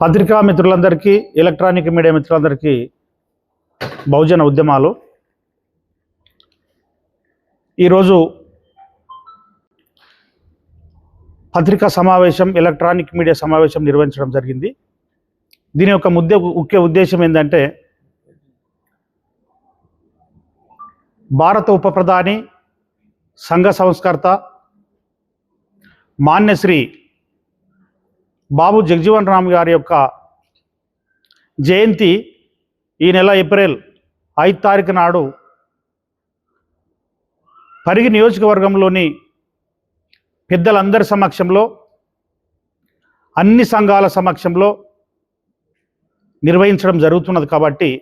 పత్రికా మిత్రులందరికీ, electronic media మిత్రులందరికీ బహుజన ఉద్యమాలు. ఈరోజు పత్రికా సమావేశం, ఎలక్ట్రానిక్ మీడియా సమావేశం నిర్వహించడం జరిగింది. దీని యొక్క ముఖ్య ఉద్దేశం ఏంటంటే, భారత ఉప ప్రధాని, సంఘ సంస్కర్త మాన్యశ్రీ బాబు జగజీవన్ రామ్ గారి యొక్క జయంతి ఈ నెల ఏప్రిల్ 5 తారీఖు నాడు పరిగి నియోజకవర్గంలోని పెద్దలందరి సమక్షంలో, అన్ని సంఘాల సమక్షంలో నిర్వహించడం జరుగుతున్నది. కాబట్టి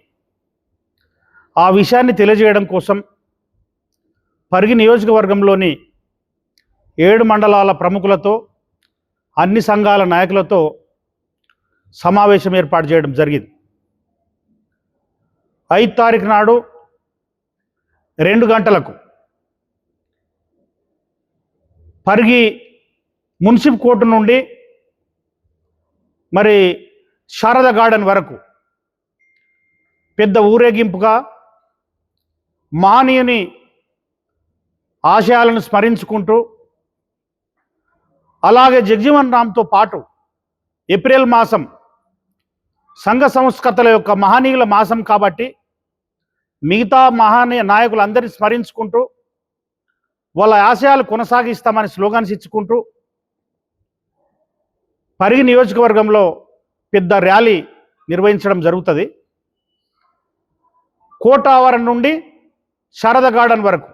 ఆ విషయాన్ని తెలియజేయడం కోసం పరిగి నియోజకవర్గంలోని 7 మండలాల ప్రముఖులతో, అన్ని సంఘాల నాయకులతో సమావేశం ఏర్పాటు చేయడం జరిగింది. 5 తారీఖు నాడు 2 గంటలకు పరిగి మున్సిపల్ కోర్టు నుండి మరి శారద గార్డెన్ వరకు పెద్ద ఊరేగింపుగా మహనీయుని ఆశయాలను స్మరించుకుంటూ, అలాగే జగజీవన్ రామ్తో పాటు ఏప్రిల్ మాసం సంఘ సంస్కర్తల యొక్క మహనీయుల మాసం కాబట్టి మిగతా మహనీయ నాయకులందరినీ స్మరించుకుంటూ, వాళ్ళ ఆశయాలు కొనసాగిస్తామని స్లోగన్స్ ఇచ్చుకుంటూ పరిగి నియోజకవర్గంలో పెద్ద ర్యాలీ నిర్వహించడం జరుగుతుంది. కోట ఆవరణ నుండి శారద గార్డెన్ వరకు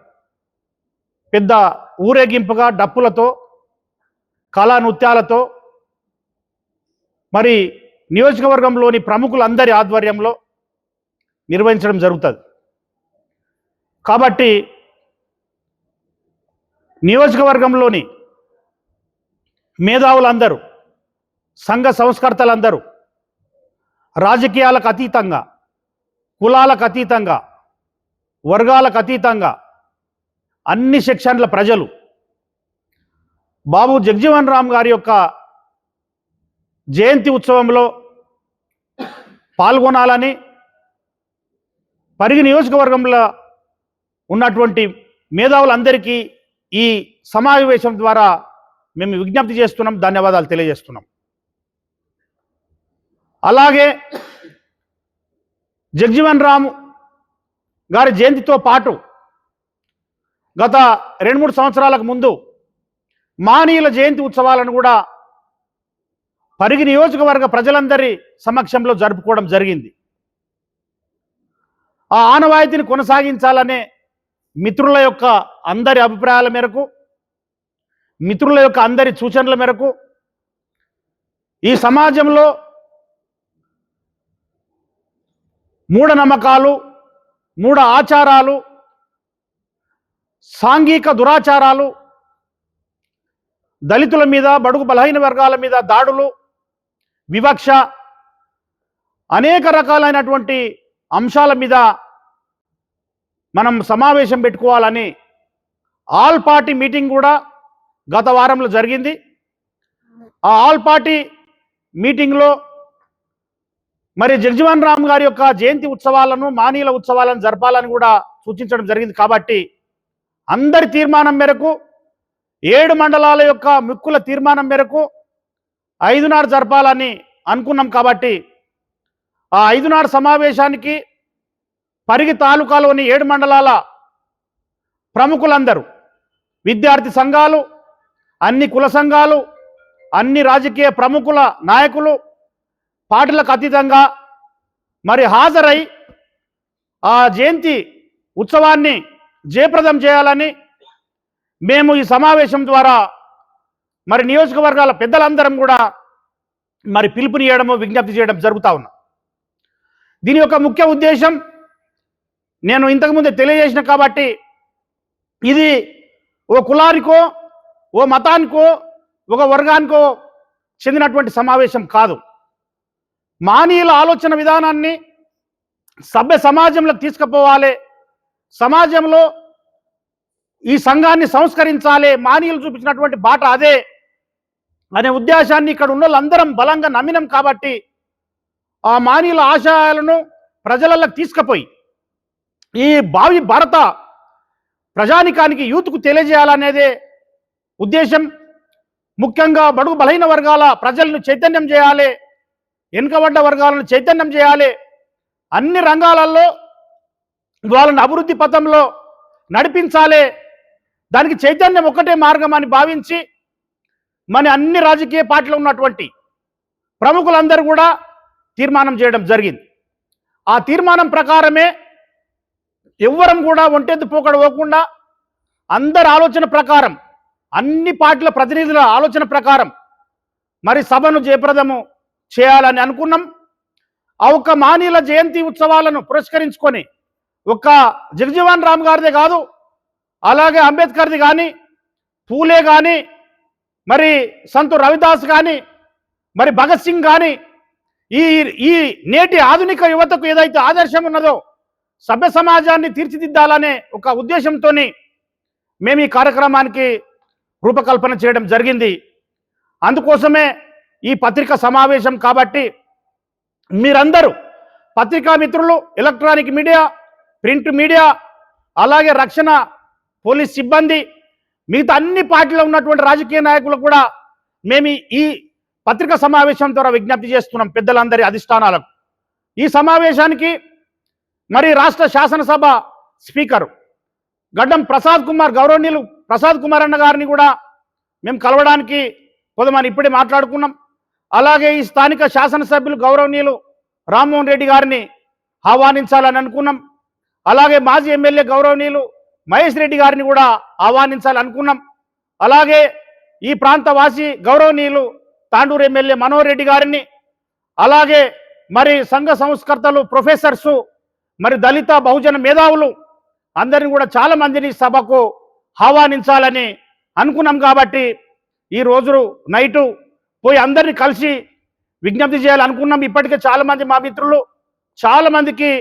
పెద్ద ఊరేగింపుగా డప్పులతో, కళా నృత్యాలతో మరి నియోజకవర్గంలోని ప్రముఖులందరి ఆధ్వర్యంలో నిర్వహించడం జరుగుతుంది. కాబట్టి నియోజకవర్గంలోని మేధావులందరూ, సంఘ సంస్కర్తలందరూ రాజకీయాలకు అతీతంగా, కులాలకు అతీతంగా, వర్గాలకు అతీతంగా అన్ని సెక్షన్ల ప్రజలు బాబు జగజీవన్ రామ్ గారి యొక్క జయంతి ఉత్సవంలో పాల్గొనాలని పరిగి నియోజకవర్గంలో ఉన్నటువంటి మేధావులందరికీ ఈ సమావేశం ద్వారా మేము విజ్ఞప్తి చేస్తున్నాం, ధన్యవాదాలు తెలియజేస్తున్నాం. అలాగే జగజీవన్ రామ్ గారి జయంతితో పాటు గత 2-3 సంవత్సరాలకు ముందు మహనీయుల జయంతి ఉత్సవాలను కూడా పరిగి నియోజకవర్గ ప్రజలందరి సమక్షంలో జరుపుకోవడం జరిగింది. ఆ ఆనవాయితీని కొనసాగించాలనే మిత్రుల యొక్క అందరి అభిప్రాయాల మేరకు, మిత్రుల యొక్క అందరి సూచనల మేరకు ఈ సమాజంలో మూఢనమ్మకాలు, మూఢ ఆచారాలు, సాంఘిక దురాచారాలు, దళితుల మీద, బడుగు బలహీన వర్గాల మీద దాడులు, వివక్ష, అనేక రకాలైనటువంటి అంశాల మీద మనం సమావేశం పెట్టుకోవాలని ఆల్ పార్టీ మీటింగ్ కూడా గత వారంలో జరిగింది. ఆ ఆల్ పార్టీ మీటింగ్లో మరి జగజీవన్ రామ్ గారి యొక్క జయంతి ఉత్సవాలను, మహనీయుల ఉత్సవాలను జరపాలని కూడా సూచించడం జరిగింది. కాబట్టి అందరి తీర్మానం మేరకు, 7 మండలాల యొక్క ముక్కుల తీర్మానం మేరకు 5 నాడు జరపాలని అనుకున్నాం. కాబట్టి ఆ 5 నాడు సమావేశానికి పరిగి తాలూకాలోని 7 మండలాల ప్రముఖులందరూ, విద్యార్థి సంఘాలు, అన్ని కుల సంఘాలు, అన్ని రాజకీయ ప్రముఖుల నాయకులు పార్టీలకు అతీతంగా మరి హాజరై ఆ జయంతి ఉత్సవాన్ని జయప్రదం చేయాలని మేము ఈ సమావేశం ద్వారా మరి నియోజకవర్గాల పెద్దలందరం కూడా మరి పిలుపునియడము, విజ్ఞప్తి చేయడం జరుగుతూ ఉన్నా. దీని యొక్క ముఖ్య ఉద్దేశం నేను ఇంతకుముందే తెలియజేసిన కాబట్టి ఇది ఓ కులానికో, ఓ మతానికో, ఒక వర్గానికో చెందినటువంటి సమావేశం కాదు. మహనీయుల ఆలోచన విధానాన్ని సభ్య సమాజంలోకి తీసుకుపోవాలి, సమాజంలో ఈ సంఘాన్ని సంస్కరించాలి, మహనీయులు చూపించినటువంటి బాట అదే అనే ఉద్దేశాన్ని ఇక్కడ ఉన్న వాళ్ళందరం బలంగా నమ్మినాం. కాబట్టి ఆ మానీయుల ఆశయాలను ప్రజలకు తీసుకుపోయి ఈ భావి భారత ప్రజానికానికి యూత్కు తెలియజేయాలనేదే ఉద్దేశం. ముఖ్యంగా బడుగు బలహీన వర్గాల ప్రజలను చైతన్యం చేయాలి, వెనుకబడ్డ వర్గాలను చైతన్యం చేయాలి, అన్ని రంగాలలో వాళ్ళని అభివృద్ధి పథంలో నడిపించాలి. దానికి చైతన్యం ఒకటే మార్గం అని భావించి మన అన్ని రాజకీయ పార్టీలు ఉన్నటువంటి ప్రముఖులందరూ కూడా తీర్మానం చేయడం జరిగింది. ఆ తీర్మానం ప్రకారమే ఎవ్వరం కూడా ఒంటెద్దు పోకడ పోకుండా అందరి ఆలోచన ప్రకారం, అన్ని పార్టీల ప్రతినిధుల ఆలోచన ప్రకారం మరి సభను జయప్రదము చేయాలని అనుకున్నాం. ఆ ఒక్క మానీయుల జయంతి ఉత్సవాలను పురస్కరించుకొని ఒక్క జగజీవన్ రామ్ గారిదే కాదు, అలాగే అంబేద్కర్ది కానీ, పూలే కానీ, మరి సంతు రవిదాస్ కానీ, మరి భగత్ సింగ్ కానీ, ఈ నేటి ఆధునిక యువతకు ఏదైతే ఆదర్శం ఉన్నదో సభ్య సమాజాన్ని తీర్చిదిద్దాలనే ఒక ఉద్దేశంతో మేము ఈ కార్యక్రమానికి రూపకల్పన చేయడం జరిగింది. అందుకోసమే ఈ పత్రికా సమావేశం. కాబట్టి మీరందరూ పత్రికా మిత్రులు, ఎలక్ట్రానిక్ మీడియా, ప్రింట్ మీడియా, అలాగే రక్షణ పోలీస్ సిబ్బంది, మిగతా అన్ని పార్టీలో ఉన్నటువంటి రాజకీయ నాయకులకు కూడా మేము ఈ పత్రికా సమావేశం ద్వారా విజ్ఞప్తి చేస్తున్నాం పెద్దలందరి అధిష్టానాలకు. ఈ సమావేశానికి మరి రాష్ట్ర శాసనసభ స్పీకర్ గడ్డం ప్రసాద్ కుమార్, గౌరవనీయులు ప్రసాద్ కుమార్ అన్న గారిని కూడా మేము కలవడానికి పొదమని ఇప్పుడే మాట్లాడుకున్నాం. అలాగే ఈ స్థానిక శాసనసభ్యులు గౌరవనీయులు రామ్మోహన్ రెడ్డి గారిని ఆహ్వానించాలని అనుకున్నాం. అలాగే మాజీ ఎమ్మెల్యే గౌరవనీయులు మహేష్ రెడ్డి గారిని కూడా ఆహ్వానించాలనుకున్నాం. అలాగే ఈ ప్రాంత వాసి గౌరవనీయులు తాండూరు ఎమ్మెల్యే మనోహర్ రెడ్డి గారిని, అలాగే మరి సంఘ సంస్కర్తలు, ప్రొఫెసర్సు, మరి దళిత బహుజన మేధావులు అందరిని కూడా చాలా మందిని సభకు ఆహ్వానించాలని అనుకున్నాం. కాబట్టి ఈ రోజు నైటు పోయి అందరినీ కలిసి విజ్ఞప్తి చేయాలనుకున్నాం. ఇప్పటికే చాలామంది మా మిత్రులు చాలామందికి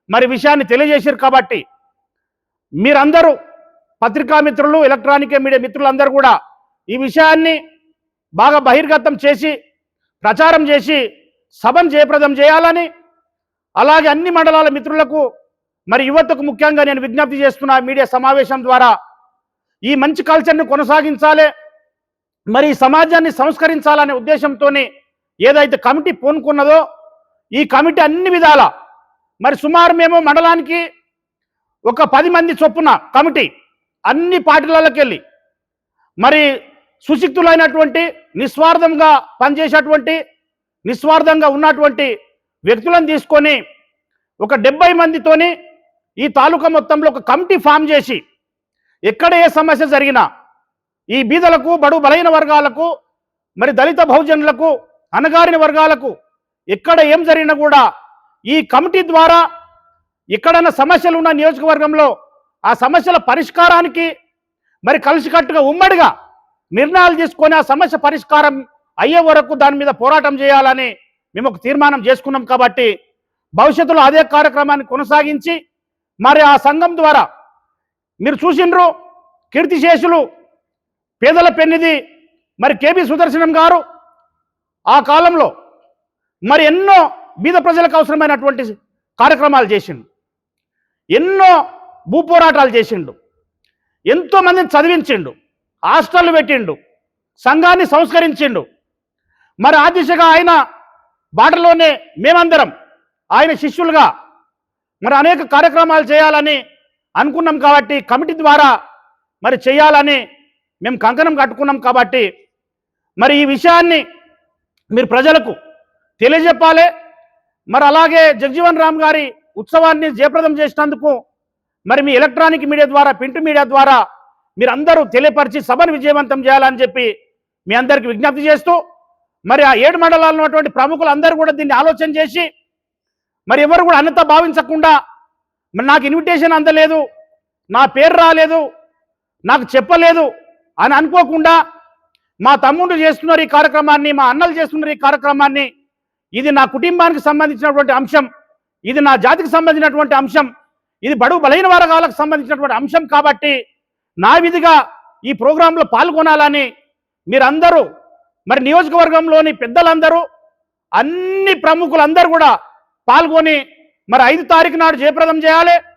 మరి విషయాన్ని తెలియజేశారు. కాబట్టి మీరందరూ పత్రికా మిత్రులు, ఎలక్ట్రానిక్ మీడియా మిత్రులందరూ కూడా ఈ విషయాన్ని బాగా బహిర్గతం చేసి ప్రచారం చేసి సభను జయప్రదం చేయాలని, అలాగే అన్ని మండలాల మిత్రులకు మరి యువతకు ముఖ్యంగా నేను విజ్ఞప్తి చేస్తున్న మీడియా సమావేశం ద్వారా ఈ మంచి కల్చర్ను కొనసాగించాలి, మరి ఈ సమాజాన్ని సంస్కరించాలనే ఉద్దేశంతో ఏదైతే కమిటీ పూనుకున్నదో ఈ కమిటీ అన్ని విధాల మరి సుమారు మేము మండలానికి ఒక 10 మంది చొప్పున కమిటీ అన్ని పార్టీలకి వెళ్ళి మరి సుశిక్తులైనటువంటి, నిస్వార్థంగా పనిచేసేటువంటి, నిస్వార్థంగా ఉన్నటువంటి వ్యక్తులను తీసుకొని ఒక 70 మందితోని ఈ తాలూకా మొత్తంలో ఒక కమిటీ ఫామ్ చేసి ఎక్కడ ఏ సమస్య జరిగినా ఈ బీదలకు, బడుగు బలహీన వర్గాలకు, మరి దళిత బహుజనులకు, అణగారిన వర్గాలకు ఎక్కడ ఏం జరిగినా కూడా ఈ కమిటీ ద్వారా ఎక్కడైనా సమస్యలు ఉన్న నియోజకవర్గంలో ఆ సమస్యల పరిష్కారానికి మరి కలిసికట్టుగా ఉమ్మడిగా నిర్ణయాలు తీసుకొని ఆ సమస్య పరిష్కారం అయ్యే వరకు దాని మీద పోరాటం చేయాలని మేము ఒక తీర్మానం చేసుకున్నాం. కాబట్టి భవిష్యత్తులో అదే కార్యక్రమాన్ని కొనసాగించి మరి ఆ సంఘం ద్వారా మీరు చూసిండ్రు కీర్తిశేషులు పేదల పెన్నిధి మరి కేబి సుదర్శనం గారు ఆ కాలంలో మరి ఎన్నో బీద ప్రజలకు అవసరమైనటువంటి కార్యక్రమాలు చేసిండు, ఎన్నో భూపోరాటాలు చేసిండు, ఎంతోమందిని చదివించిండు, హాస్టళ్ళు పెట్టిండు, సంఘాన్ని సంస్కరించిండు. మరి ఆ దిశగా ఆయన బాటలోనే మేమందరం ఆయన శిష్యులుగా మరి అనేక కార్యక్రమాలు చేయాలని అనుకున్నాం. కాబట్టి కమిటీ ద్వారా మరి చేయాలని మేము కంకణం కట్టుకున్నాం. కాబట్టి మరి ఈ విషయాన్ని మీరు ప్రజలకు తెలియజెప్పాలి. మరి అలాగే జగజీవన్ రామ్ గారి ఉత్సవాన్ని జయప్రదం చేసినందుకు మరి మీ ఎలక్ట్రానిక్ మీడియా ద్వారా, ప్రింట్ మీడియా ద్వారా మీరందరూ తెలియపరిచి సభను విజయవంతం చేయాలని చెప్పి మీ అందరికీ విజ్ఞప్తి చేస్తూ మరి ఆ 7 మండలాల్లో ఉన్నటువంటి ప్రముఖులందరూ కూడా దీన్ని ఆలోచన చేసి మరి ఎవరు కూడా అన్యత భావించకుండా మరి నాకు ఇన్విటేషన్ అందలేదు, నా పేరు రాలేదు, నాకు చెప్పలేదు అని అనుకోకుండా మా తమ్ముళ్ళు చేస్తున్నారు ఈ కార్యక్రమాన్ని, మా అన్నలు చేస్తున్నారు ఈ కార్యక్రమాన్ని, ఇది నా కుటుంబానికి సంబంధించినటువంటి అంశం, ఇది నా జాతికి సంబంధించినటువంటి అంశం, ఇది బడుగు బలహీన వర్గాలకు సంబంధించినటువంటి అంశం. కాబట్టి నా విధిగా ఈ ప్రోగ్రాంలో పాల్గొనాలని మీరందరూ మరి నియోజకవర్గంలోని పెద్దలందరూ అన్ని ప్రముఖులందరూ కూడా పాల్గొని మరి 5 తారీఖు నాడు జయప్రదం చేయాలి.